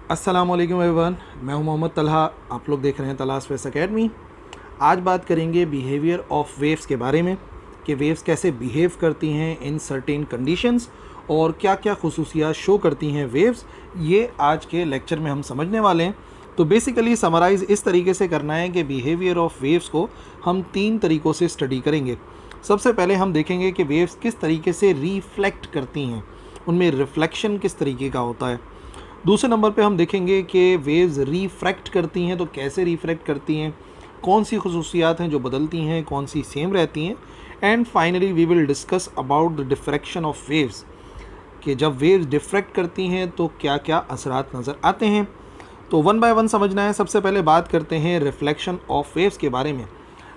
अस्सलाम वालेकुम एवरीवन, मैं हूं मोहम्मद तलहा। आप लोग देख रहे हैं तलहा स्पेस एकेडमी। आज बात करेंगे बिहेवियर ऑफ वेव्स के बारे में कि वेव्स कैसे बिहेव करती हैं इन सर्टेन कंडीशंस और क्या क्या खुसूसियात शो करती हैं वेव्स। ये आज के लेक्चर में हम समझने वाले हैं। तो बेसिकली समराइज़ इस तरीके से करना है कि बिहेवियर ऑफ वेव्स को हम 3 तरीक़ों से स्टडी करेंगे। सबसे पहले हम देखेंगे कि वेव्स किस तरीके से रिफ्लेक्ट करती हैं, उनमें रिफ्लेक्शन किस तरीके का होता है। दूसरे नंबर पे हम देखेंगे कि वेव्स रिफ्रैक्ट करती हैं, तो कैसे रिफ्रैक्ट करती हैं, कौन सी खसूसियात हैं जो बदलती हैं, कौन सी सेम रहती हैं। And finally we will discuss about the diffraction of waves, कि जब वेव्स डिफ्रैक्ट करती हैं तो क्या क्या असरात नज़र आते हैं। तो वन बाय वन समझना है। सबसे पहले बात करते हैं रिफ्लेक्शन ऑफ वेव्स के बारे में।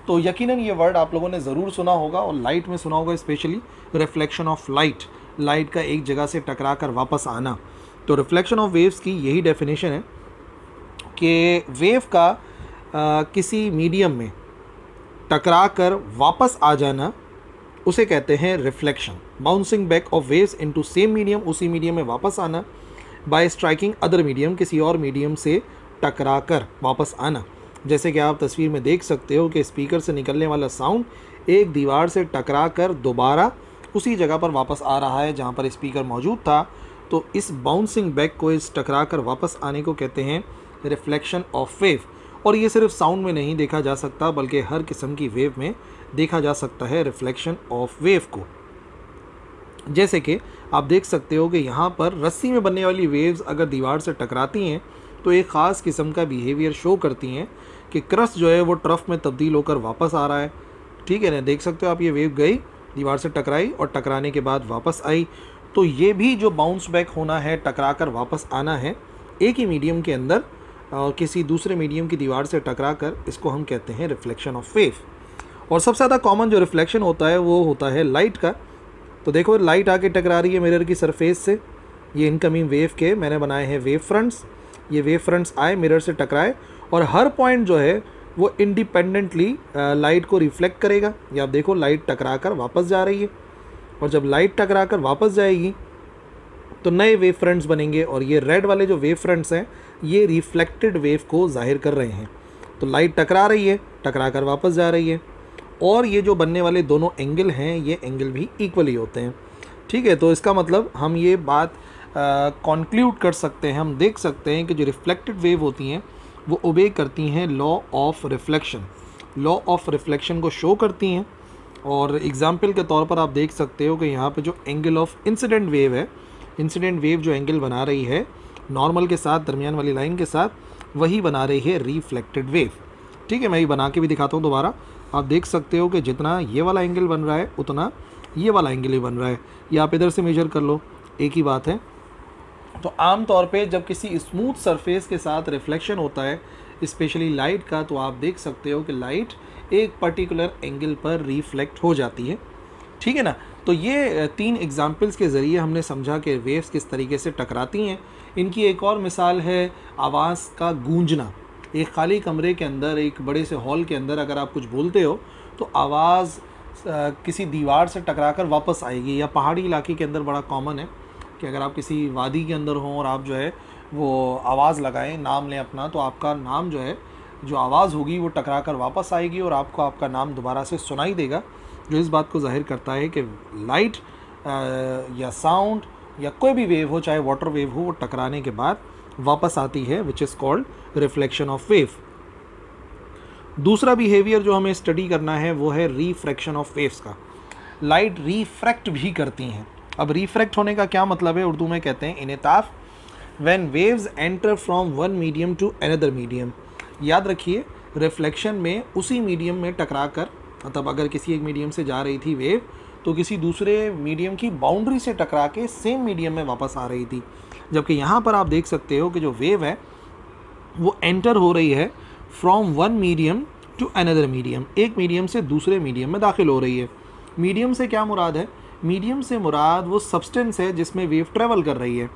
तो यकीनन ये वर्ड आप लोगों ने ज़रूर सुना होगा और लाइट में सुना होगा, specially reflection of light, light का एक जगह से टकरा कर वापस आना। तो रिफ्लेक्शन ऑफ वेव्स की यही डेफिनेशन है कि वेव का किसी मीडियम में टकरा कर वापस आ जाना, उसे कहते हैं reflection. Bouncing back of waves into same medium, उसी मीडियम में वापस आना। बाय स्ट्राइकिंग अदर मीडियम, किसी और मीडियम से टकरा कर वापस आना। जैसे कि आप तस्वीर में देख सकते हो कि स्पीकर से निकलने वाला साउंड एक दीवार से टकरा कर दोबारा उसी जगह पर वापस आ रहा है जहाँ पर स्पीकर मौजूद था। तो इस बाउंसिंग बैक को, इस टकरा कर वापस आने को कहते हैं रिफ्लेक्शन ऑफ वेव। और ये सिर्फ साउंड में नहीं देखा जा सकता, बल्कि हर किस्म की वेव में देखा जा सकता है रिफ्लेक्शन ऑफ वेव को। जैसे कि आप देख सकते हो कि यहाँ पर रस्सी में बनने वाली वेव्स अगर दीवार से टकराती हैं तो एक ख़ास किस्म का बिहेवियर शो करती हैं कि क्रस्ट जो है वो ट्रफ में तब्दील होकर वापस आ रहा है। ठीक है ना, देख सकते हो आप, ये वेव गई, दीवार से टकराई और टकराने के बाद वापस आई। तो ये भी जो बाउंस बैक होना है, टकरा कर वापस आना है एक ही मीडियम के अंदर और किसी दूसरे मीडियम की दीवार से टकरा कर, इसको हम कहते हैं रिफ्लेक्शन ऑफ वेव। और सबसे ज़्यादा कॉमन जो रिफ्लेक्शन होता है वो होता है लाइट का। तो देखो, लाइट आके टकरा रही है मिरर की सरफेस से। ये इनकमिंग वेव के मैंने बनाए हैं वेव फ्रंट्स। ये वेव फ्रंट्स आए, मिरर से टकराए और हर पॉइंट जो है वो इंडिपेंडेंटली लाइट को रिफ्लेक्ट करेगा। या आप देखो, लाइट टकरा कर वापस जा रही है और जब लाइट टकरा कर वापस जाएगी तो नए वेव फ्रंट्स बनेंगे। और ये रेड वाले जो वेव फ्रंट्स हैं ये रिफ्लेक्टेड वेव को जाहिर कर रहे हैं। तो लाइट टकरा रही है, टकरा कर वापस जा रही है और ये जो बनने वाले दोनों एंगल हैं ये एंगल भी इक्वली होते हैं। ठीक है, तो इसका मतलब हम ये बात कॉन्क्लूड कर सकते हैं, हम देख सकते हैं कि जो रिफ्लेक्टेड वेव होती हैं वो ओबे करती हैं law of reflection, law of reflection को शो करती हैं। और एग्जाम्पल के तौर पर आप देख सकते हो कि यहाँ पे जो एंगल ऑफ इंसिडेंट वेव है, इंसिडेंट वेव जो एंगल बना रही है नॉर्मल के साथ, दरमियान वाली लाइन के साथ, वही बना रही है रिफ्लेक्टेड वेव। ठीक है, मैं ये बना के भी दिखाता हूँ दोबारा। आप देख सकते हो कि जितना ये वाला एंगल बन रहा है उतना ये वाला एंगल ही बन रहा है। ये आप इधर से मेजर कर लो, एक ही बात है। तो आम तौर पे जब किसी स्मूथ सरफेस के साथ रिफ्लेक्शन होता है, स्पेशली लाइट का, तो आप देख सकते हो कि लाइट एक पर्टिकुलर एंगल पर रिफ्लेक्ट हो जाती है। ठीक है ना। तो ये 3 एग्जाम्पल्स के ज़रिए हमने समझा कि वेव्स किस तरीके से टकराती हैं। इनकी एक और मिसाल है आवाज़ का गूंजना। एक खाली कमरे के अंदर, एक बड़े से हॉल के अंदर अगर आप कुछ बोलते हो तो आवाज़ किसी दीवार से टकरा कर वापस आएगी। या पहाड़ी इलाके के अंदर बड़ा कॉमन है कि अगर आप किसी वादी के अंदर हों और आप जो है वो आवाज़ लगाएं, नाम लें अपना, तो आपका नाम जो है, जो आवाज़ होगी वो टकरा कर वापस आएगी और आपको आपका नाम दोबारा से सुनाई देगा, जो इस बात को जाहिर करता है कि लाइट या साउंड या कोई भी वेव हो, चाहे वाटर वेव हो, वो टकराने के बाद वापस आती है, which is called reflection of wave. दूसरा बिहेवियर जो हमें स्टडी करना है वो है रिफ्रैक्शन ऑफ वेव्स का। लाइट रिफ्रैक्ट भी करती हैं। अब रिफ्रैक्ट होने का क्या मतलब है, उर्दू में कहते हैं इनेताफ। When waves enter from one medium to another medium. याद रखिए, रिफ्लेक्शन में उसी मीडियम में टकरा कर, मतलब अगर किसी एक मीडियम से जा रही थी वेव तो किसी दूसरे मीडियम की बाउंड्री से टकरा के सेम मीडियम में वापस आ रही थी। जबकि यहाँ पर आप देख सकते हो कि जो वेव है वो एंटर हो रही है from one medium to another medium, एक मीडियम से दूसरे मीडियम में दाखिल हो रही है। मीडियम से क्या मुराद है? मीडियम से मुराद वो सब्सटेंस है जिसमें वेव ट्रैवल कर रही है।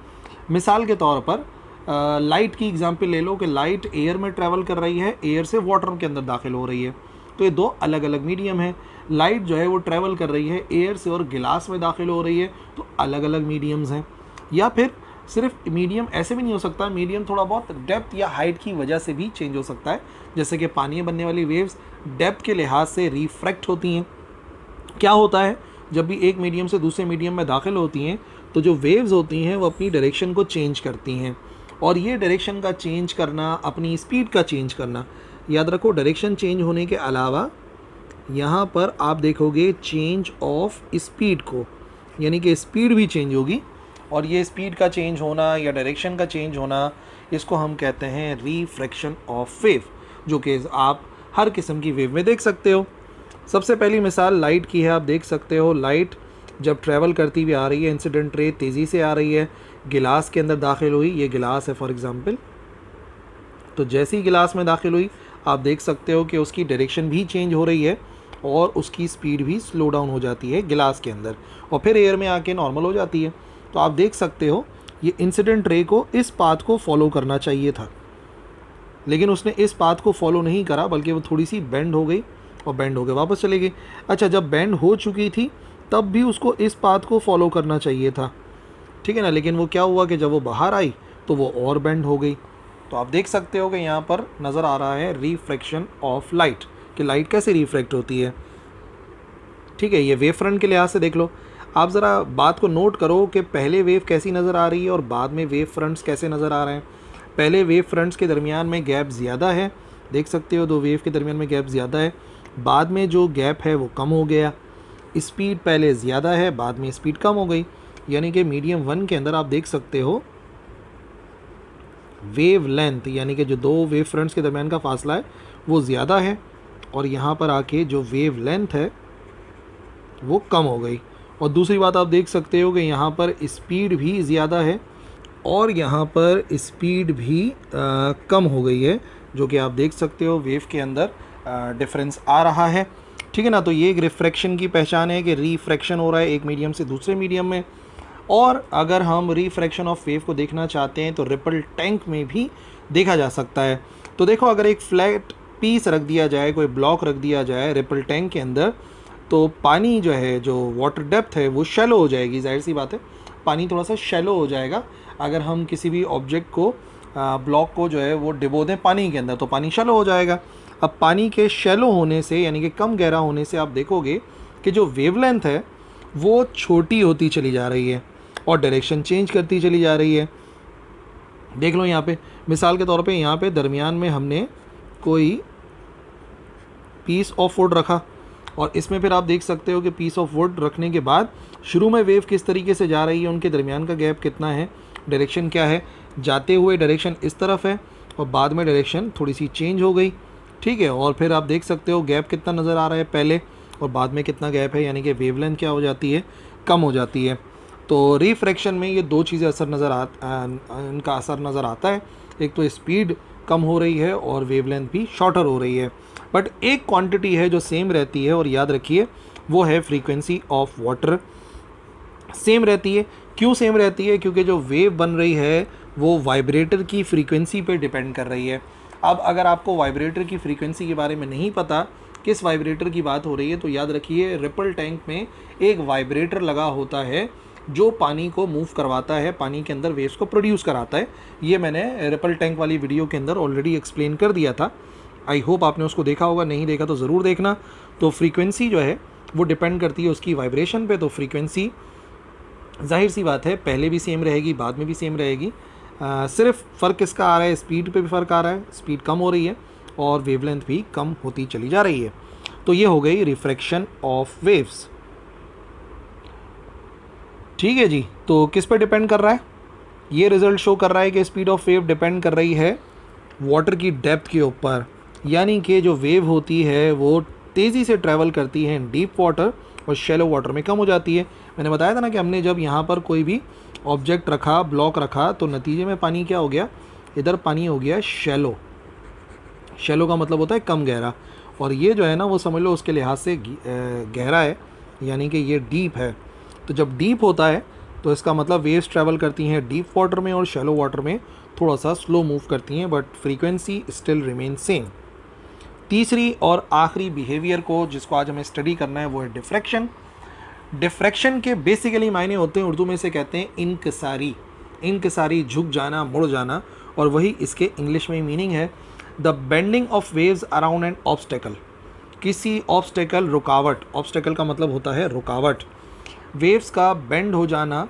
मिसाल के तौर पर लाइट की एग्जांपल ले लो कि लाइट एयर में ट्रैवल कर रही है, एयर से वाटर के अंदर दाखिल हो रही है। तो ये 2 अलग अलग मीडियम है। लाइट जो है वो ट्रैवल कर रही है एयर से और गिलास में दाखिल हो रही है, तो अलग अलग मीडियम्स हैं। या फिर सिर्फ मीडियम ऐसे भी नहीं हो सकता, मीडियम थोड़ा बहुत डेप्थ या हाइट की वजह से भी चेंज हो सकता है। जैसे कि पानी में बनने वाली वेव्स डेप्थ के लिहाज से रिफ्रैक्ट होती हैं। क्या होता है, जब भी एक मीडियम से दूसरे मीडियम में दाखिल होती हैं तो जो वेव्स होती हैं वो अपनी डायरेक्शन को चेंज करती हैं, और ये डायरेक्शन का चेंज करना, अपनी स्पीड का चेंज करना, याद रखो डायरेक्शन चेंज होने के अलावा यहाँ पर आप देखोगे चेंज ऑफ स्पीड को, यानी कि स्पीड भी चेंज होगी, और ये स्पीड का चेंज होना या डायरेक्शन का चेंज होना, इसको हम कहते हैं रिफ्रैक्शन ऑफ वेव, जो कि आप हर किस्म की वेव में देख सकते हो। सबसे पहली मिसाल लाइट की है। आप देख सकते हो लाइट जब ट्रैवल करती हुई आ रही है, इंसिडेंट रे तेज़ी से आ रही है, गिलास के अंदर दाखिल हुई, ये गिलास है फॉर एग्ज़ाम्पल, तो जैसे ही गिलास में दाखिल हुई आप देख सकते हो कि उसकी डायरेक्शन भी चेंज हो रही है और उसकी स्पीड भी स्लो डाउन हो जाती है गिलास के अंदर, और फिर एयर में आके नॉर्मल हो जाती है। तो आप देख सकते हो ये इंसिडेंट रे को इस पाथ को फॉलो करना चाहिए था, लेकिन उसने इस पाथ को फॉलो नहीं करा, बल्कि वो थोड़ी सी बेंड हो गई और बेंड हो गए वापस चली गई। अच्छा, जब बेंड हो चुकी थी तब भी उसको इस पाथ को फॉलो करना चाहिए था, ठीक है ना, लेकिन वो क्या हुआ कि जब वो बाहर आई तो वो और बेंड हो गई। तो आप देख सकते हो कि यहाँ पर नज़र आ रहा है रिफ्रैक्शन ऑफ लाइट, कि लाइट कैसे रिफ्रैक्ट होती है। ठीक है, ये वेव फ्रंट के लिहाज से देख लो। आप ज़रा बात को नोट करो कि पहले वेव कैसी नज़र आ रही है और बाद में वेव फ्रंट्स कैसे नज़र आ रहे हैं। पहले वेव फ्रंट्स के दरमियान में गैप ज़्यादा है, देख सकते हो, दो वेव के दरमियान में गैप ज़्यादा है। बाद में जो गैप है वो कम हो गया, स्पीड पहले ज़्यादा है, बाद में स्पीड कम हो गई। यानी कि मीडियम 1 के अंदर आप देख सकते हो वेव लेंथ, यानी कि जो दो वेव फ्रंट्स के दरमियान का फासला है वो ज़्यादा है, और यहाँ पर आके जो वेव लेंथ है वो कम हो गई। और दूसरी बात आप देख सकते हो कि यहाँ पर स्पीड भी ज़्यादा है और यहाँ पर स्पीड भी कम हो गई है, जो कि आप देख सकते हो वेव के अंदर डिफरेंस आ रहा है। ठीक है ना, तो ये एक रिफ्रैक्शन की पहचान है कि रिफ्रैक्शन हो रहा है एक मीडियम से दूसरे मीडियम में। और अगर हम रिफ्रैक्शन ऑफ वेव को देखना चाहते हैं तो रिपल टैंक में भी देखा जा सकता है। तो देखो, अगर एक फ्लैट पीस रख दिया जाए, कोई ब्लॉक रख दिया जाए रिपल टैंक के अंदर, तो पानी जो है, जो वाटर डेप्थ है वो शैलो हो जाएगी। जाहिर सी बात है, पानी थोड़ा सा शैलो हो जाएगा। अगर हम किसी भी ऑब्जेक्ट को, ब्लॉक को जो है वो डिबो दें पानी के अंदर, तो पानी शैलो हो जाएगा। अब पानी के शैलो होने से, यानी कि कम गहरा होने से, आप देखोगे कि जो वेवलेंथ है वो छोटी होती चली जा रही है और डायरेक्शन चेंज करती चली जा रही है। देख लो यहाँ पे मिसाल के तौर पे, यहाँ पे दरमियान में हमने कोई पीस ऑफ वुड रखा, और इसमें फिर आप देख सकते हो कि पीस ऑफ वुड रखने के बाद शुरू में वेव किस तरीके से जा रही है, उनके दरमियान का गैप कितना है, डायरेक्शन क्या है। जाते हुए डायरेक्शन इस तरफ है और बाद में डायरेक्शन थोड़ी सी चेंज हो गई। ठीक है, और फिर आप देख सकते हो गैप कितना नज़र आ रहा है पहले और बाद में कितना गैप है, यानी कि वेवलेंथ क्या हो जाती है, कम हो जाती है। तो रिफ्रैक्शन में ये दो चीज़ें इनका असर नज़र आता है। एक तो स्पीड कम हो रही है और वेवलेंथ भी शॉर्टर हो रही है, बट एक क्वांटिटी है जो सेम रहती है, और याद रखिए वो है फ्रीक्वेंसी ऑफ वाटर। सेम रहती है, क्यों सेम रहती है? क्योंकि जो वेव बन रही है वो वाइब्रेटर की फ्रीक्वेंसी पे डिपेंड कर रही है। अब अगर आपको वाइब्रेटर की फ्रीक्वेंसी के बारे में नहीं पता, किस वाइब्रेटर की बात हो रही है, तो याद रखिए रिपल टैंक में एक वाइब्रेटर लगा होता है जो पानी को मूव करवाता है, पानी के अंदर वेव्स को प्रोड्यूस कराता है। ये मैंने रिपल टैंक वाली वीडियो के अंदर ऑलरेडी एक्सप्लेन कर दिया था। आई होप आपने उसको देखा होगा, नहीं देखा तो ज़रूर देखना। तो फ्रीक्वेंसी जो है वो डिपेंड करती है उसकी वाइब्रेशन पे। तो फ्रीक्वेंसी जाहिर सी बात है पहले भी सेम रहेगी, बाद में भी सेम रहेगी। सिर्फ फ़र्क किसका आ रहा है, स्पीड पे भी फ़र्क आ रहा है, स्पीड कम हो रही है और वेवलेंथ भी कम होती चली जा रही है। तो ये हो गई रिफ्रैक्शन ऑफ वेव्स। ठीक है जी, तो किस पे डिपेंड कर रहा है? ये रिज़ल्ट शो कर रहा है कि स्पीड ऑफ वेव डिपेंड कर रही है वाटर की डेप्थ के ऊपर, यानी कि जो वेव होती है वो तेज़ी से ट्रैवल करती है डीप वाटर और शैलो वाटर में कम हो जाती है। मैंने बताया था ना कि हमने जब यहाँ पर कोई भी ऑब्जेक्ट रखा, ब्लॉक रखा, तो नतीजे में पानी क्या हो गया, इधर पानी हो गया शैलो। शैलो का मतलब होता है कम गहरा, और ये जो है ना वो समझ लो उसके लिहाज से गहरा है, यानी कि ये डीप है। तो जब डीप होता है तो इसका मतलब वेव्स ट्रैवल करती हैं डीप वाटर में और शैलो वाटर में थोड़ा सा स्लो मूव करती हैं, but frequency still remain same. तीसरी और आखिरी बिहेवियर को जिसको आज हमें स्टडी करना है वो है डिफ्रैक्शन। डिफ्रैक्शन के बेसिकली मायने होते हैं, उर्दू में से कहते हैं इनकसारी। इंकसारी, झुक जाना, मुड़ जाना, और वही इसके इंग्लिश में मीनिंग है। The bending of waves around an obstacle, किसी ऑब्स्टेकल, रुकावट, ऑब्स्टेकल का मतलब होता है रुकावट, वेव्स का बेंड हो जाना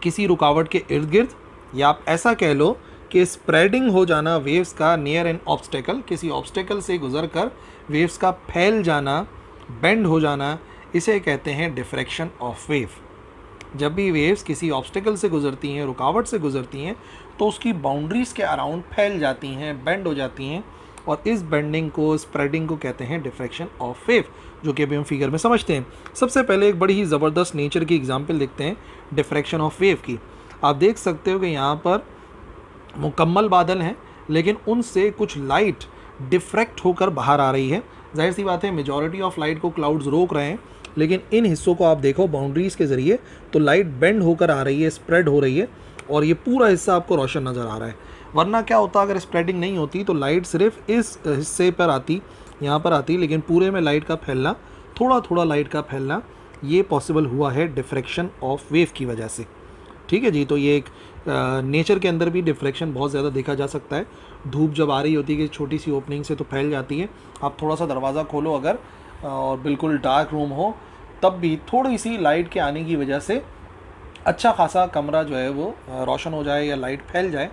किसी रुकावट के इर्द गिर्द, या आप ऐसा कह लो कि स्प्रेडिंग हो जाना वेव्स का नियर एन ऑब्स्टेकल, किसी ऑब्स्टेकल से गुजर कर वेव्स का फैल जाना, बेंड हो जाना, इसे कहते हैं डिफ्रैक्शन ऑफ वेव। जब भी वेव्स किसी ऑब्स्टेकल से गुजरती हैं, रुकावट से गुजरती हैं, तो उसकी बाउंड्रीज़ के अराउंड फैल जाती हैं, बेंड हो जाती हैं, और इस बेंडिंग को, स्प्रेडिंग को कहते हैं डिफ्रैक्शन ऑफ वेव, जो कि अभी हम फिगर में समझते हैं। सबसे पहले एक बड़ी ही ज़बरदस्त नेचर की एग्जांपल देखते हैं डिफ्रैक्शन ऑफ वेव की। आप देख सकते हो कि यहाँ पर मुकम्मल बादल हैं, लेकिन उनसे कुछ लाइट डिफ्रैक्ट होकर बाहर आ रही है। जाहिर सी बात है, मेजॉरिटी ऑफ लाइट को क्लाउड्स रोक रहे हैं, लेकिन इन हिस्सों को आप देखो बाउंड्रीज़ के ज़रिए, तो लाइट बेंड होकर आ रही है, स्प्रेड हो रही है, और ये पूरा हिस्सा आपको रोशन नज़र आ रहा है। वरना क्या होता, अगर स्प्रेडिंग नहीं होती तो लाइट सिर्फ इस हिस्से पर आती, यहाँ पर आती, लेकिन पूरे में लाइट का फैलना, थोड़ा थोड़ा लाइट का फैलना, ये पॉसिबल हुआ है डिफ्रैक्शन ऑफ वेव की वजह से। ठीक है जी, तो ये एक नेचर के अंदर भी डिफ्रैक्शन बहुत ज़्यादा देखा जा सकता है। धूप जब आ रही होती है कि छोटी सी ओपनिंग से, तो फैल जाती है। आप थोड़ा सा दरवाज़ा खोलो अगर, और बिल्कुल डार्क रूम हो, तब भी थोड़ी सी लाइट के आने की वजह से अच्छा खासा कमरा जो है वो रोशन हो जाए या लाइट फैल जाए।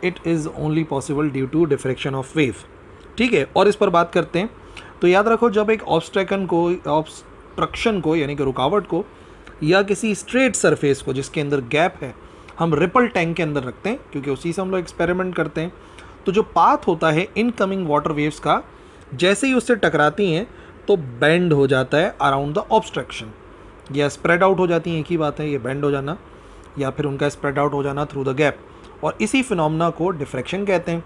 It is only possible due to diffraction of wave. ठीक है, और इस पर बात करते हैं। तो याद रखो, जब एक ऑब्स्ट्रक्शन को यानी कि रुकावट को, या किसी स्ट्रेट सरफेस को जिसके अंदर गैप है, हम रिपल टैंक के अंदर रखते हैं, क्योंकि उसी से हम लोग एक्सपेरिमेंट करते हैं, तो जो पाथ होता है इनकमिंग वाटर वेव्स का, जैसे ही उससे टकराती हैं तो बेंड हो जाता है अराउंड द ऑब्स्ट्रक्शन, या स्प्रेड आउट हो जाती हैं। एक ही बात है, ये बेंड हो जाना या फिर उनका स्प्रेड आउट हो जाना थ्रू द गैप, और इसी फिनोमेना को डिफ्रैक्शन कहते हैं।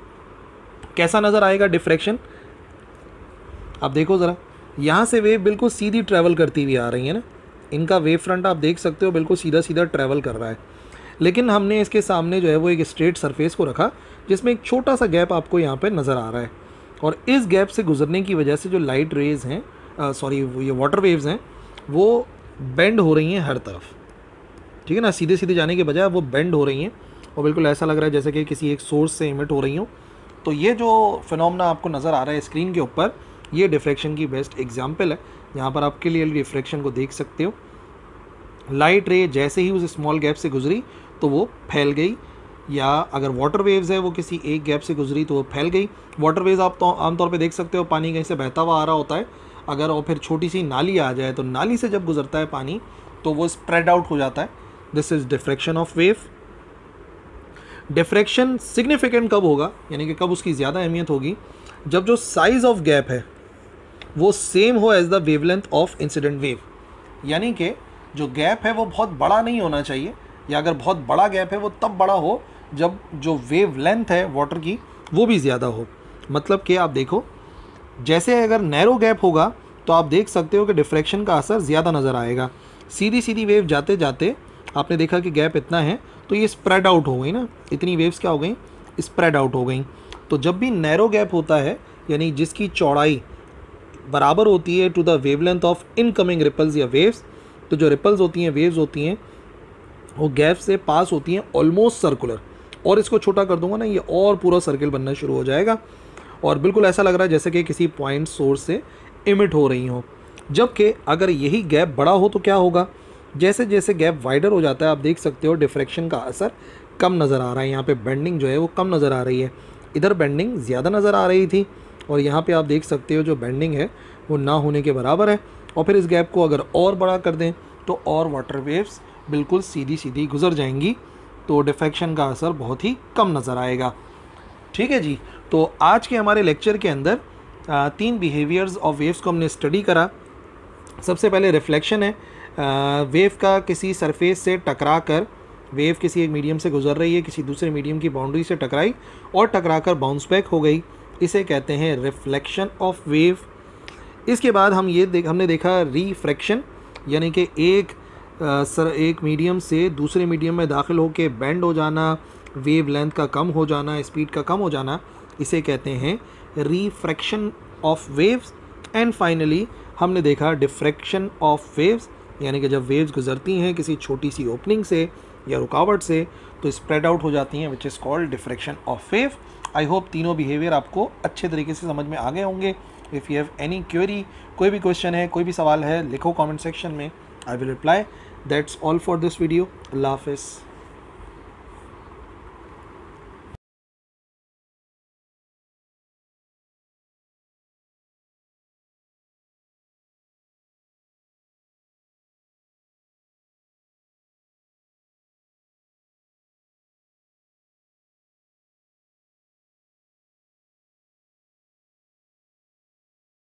कैसा नज़र आएगा डिफ्रैक्शन? आप देखो ज़रा, यहाँ से वेव बिल्कुल सीधी ट्रैवल करती हुई आ रही है ना, इनका वेव फ्रंट आप देख सकते हो बिल्कुल सीधा सीधा ट्रैवल कर रहा है, लेकिन हमने इसके सामने जो है वो एक स्ट्रेट सरफेस को रखा, जिसमें एक छोटा सा गैप आपको यहाँ पे नज़र आ रहा है, और इस गैप से गुजरने की वजह से जो लाइट रेज हैं, ये वाटर वेव्स हैं, वो बेंड हो रही हैं हर तरफ। ठीक है ना, सीधे सीधे जाने के बजाय वो बेंड हो रही हैं, और बिल्कुल ऐसा लग रहा है जैसे कि किसी एक सोर्स से इमिट हो रही हो। तो ये जो फिनोमेना आपको नज़र आ रहा है स्क्रीन के ऊपर, ये डिफ्रैक्शन की बेस्ट एग्जांपल है। यहाँ पर आप क्लियरली डिफ्रैक्शन को देख सकते हो। लाइट रे जैसे ही उस स्मॉल गैप से गुजरी तो वो फैल गई, या अगर वाटर वेव्स है वो किसी एक गैप से गुजरी तो वो फैल गई। वाटर वेव्स आप तो आमतौर पे देख सकते हो, पानी कहीं से बहता हुआ आ रहा होता है, अगर और फिर छोटी सी नाली आ जाए तो नाली से जब गुजरता है पानी तो वो स्प्रेड आउट हो जाता है। This is diffraction of wave. Diffraction significant कब होगा, यानी कि कब उसकी ज़्यादा अहमियत होगी, जब जो साइज़ ऑफ गैप है वो सेम हो as the wavelength of incident wave. यानी कि जो गैप है वो बहुत बड़ा नहीं होना चाहिए, या अगर बहुत बड़ा गैप है वो तब बड़ा हो जब जो वेव लेंथ है वाटर की वो भी ज़्यादा हो। मतलब कि आप देखो, जैसे अगर नैरो गैप होगा तो आप देख सकते हो कि डिफ्रैक्शन का असर ज़्यादा नज़र आएगा। सीधी सीधी वेव जाते जाते आपने देखा कि गैप इतना है तो ये स्प्रेड आउट हो गई ना, इतनी वेव्स क्या हो गई, स्प्रेड आउट हो गई। तो जब भी नैरो गैप होता है, यानी जिसकी चौड़ाई बराबर होती है to the wavelength of incoming ripples या वेव्स, तो जो रिपल्स होती हैं, वेव्स होती हैं, वो गैप से पास होती हैं ऑलमोस्ट सर्कुलर। और इसको छोटा कर दूंगा ना, ये और पूरा सर्किल बनना शुरू हो जाएगा, और बिल्कुल ऐसा लग रहा है जैसे कि किसी पॉइंट सोर्स से इमिट हो रही हो। जबकि अगर यही गैप बड़ा हो तो क्या होगा, जैसे जैसे गैप वाइडर हो जाता है आप देख सकते हो डिफ्रैक्शन का असर कम नज़र आ रहा है। यहाँ पे बेंडिंग जो है वो कम नज़र आ रही है, इधर बेंडिंग ज़्यादा नज़र आ रही थी, और यहाँ पे आप देख सकते हो जो बेंडिंग है वो ना होने के बराबर है। और फिर इस गैप को अगर और बड़ा कर दें तो और वाटर वेव्स बिल्कुल सीधी सीधी गुजर जाएंगी, तो डिफ्रैक्शन का असर बहुत ही कम नज़र आएगा। ठीक है जी, तो आज के हमारे लेक्चर के अंदर 3 बिहेवियर्स ऑफ वेव्स को हमने स्टडी करा। सबसे पहले रिफ्लेक्शन है, वेव का किसी सरफेस से टकरा कर, वेव किसी एक मीडियम से गुजर रही है, किसी दूसरे मीडियम की बाउंड्री से टकराई और टकरा कर बाउंस बैक हो गई, इसे कहते हैं रिफ्लेक्शन ऑफ वेव। इसके बाद हमने देखा रिफ्रैक्शन, यानी कि एक मीडियम से दूसरे मीडियम में दाखिल होकर बेंड हो जाना, वेव लेंथ का कम हो जाना, स्पीड का कम हो जाना, इसे कहते हैं refraction of waves. And finally हमने देखा डिफ्रैक्शन ऑफ वेव्स, यानी कि जब वेव्स गुजरती हैं किसी छोटी सी ओपनिंग से या रुकावट से तो स्प्रेड आउट हो जाती हैं, which is called diffraction of wave. I hope तीनों बिहेवियर आपको अच्छे तरीके से समझ में आ गए होंगे। If you have any query, कोई भी क्वेश्चन है, कोई भी सवाल है, लिखो कमेंट सेक्शन में, I will reply. That's all for this video. अल्लाह हाफिज़।